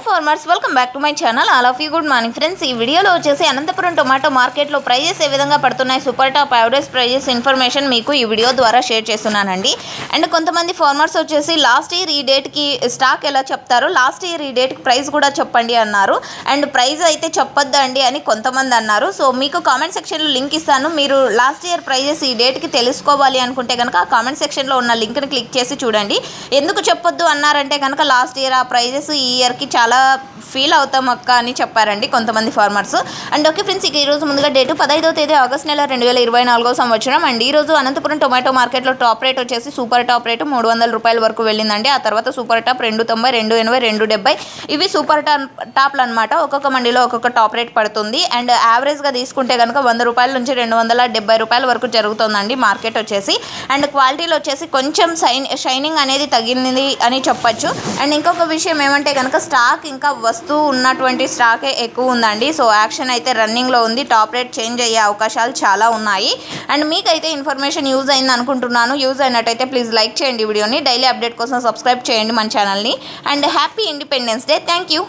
Farmers welcome back to my channel. All of you good morning friends. ఈ వీడియోలో వచ్చేసి Anantapuram tomato మార్కెట్లో prices ఏ విధంగా పడుతున్నాయి, super top average prices information మీకు ఈ వీడియో ద్వారా షేర్ చేస్తున్నానండి. అండ్ కొంతమంది ఫార్మర్స్ వచ్చేసి లాస్ట్ ఇయర్ ఈ డేట్కి స్టాక్ ఎలా చెప్తారో లాస్ట్ ఇయర్ ఈ డేట్కి ప్రైస్ కూడా చెప్పండి అన్నారు. అండ్ ప్రైస్ అయితే చెప్పొద్దండి అని కొంతమంది అన్నారు. సో మీకు కామెంట్ సెక్షన్లో లింక్ ఇస్తాను. మీరు లాస్ట్ ఇయర్ ప్రైజెస్ ఈ డేట్కి తెలుసుకోవాలి అనుకుంటే కనుక ఆ కామెంట్ సెక్షన్లో ఉన్న లింక్ని క్లిక్ చేసి చూడండి. ఎందుకు చెప్పొద్దు అన్నారంటే కనుక లాస్ట్ ఇయర్ ఆ ప్రైజెస్ ఈ ఇయర్కి చాలా ఫీల్ అవుతాం అక్క అని చెప్పారండి కొంతమంది ఫార్మర్స్. అండ్ ఓకే ఫ్రెండ్స్, ఇక ఈరోజు ముందుగా డేటు 15వ తేదీ ఆగస్ట్ నెల 2024 సంవత్సరం. అండ్ ఈరోజు అనంతపురం టొమాటో మార్కెట్లో టాప్ రేట్ వచ్చేసి సూపర్ టాప్ రేటు 300 రూపాయల వరకు వెళ్ళిందండి. ఆ తర్వాత సూపర్ టాప్ 290, 280, 270 ఇవి సూపర్ టాప్లు అనమాట. ఒక్కొక్క మండీలో ఒక్కొక్క టాప్ రేట్ పడుతుంది. అండ్ యావరేజ్గా తీసుకుంటే కనుక 100 రూపాయల నుంచి 270 రూపాయల వరకు జరుగుతుందండి మార్కెట్ వచ్చేసి. అండ్ క్వాలిటీలో వచ్చేసి కొంచెం షైనింగ్ అనేది తగ్గింది అని చెప్పచ్చు. అండ్ ఇంకొక విషయం ఏమంటే కనుక స్టాక్ ఇంకా వస్తూ ఉన్నటువంటి స్టాకే ఎక్కువ ఉందండి. సో యాక్షన్ అయితే రన్నింగ్లో ఉంది. టాప్ రేట్ చేంజ్ అయ్యే అవకాశాలు చాలా ఉన్నాయి. అండ్ మీకైతే ఇన్ఫర్మేషన్ యూజ్ అయింది అనుకుంటున్నాను. యూజ్ అయినట్టయితే ప్లీజ్ లైక్ చేయండి వీడియోని. డైలీ అప్డేట్ కోసం సబ్స్క్రైబ్ చేయండి మన ఛానల్ని. And happy independence day. Thank you.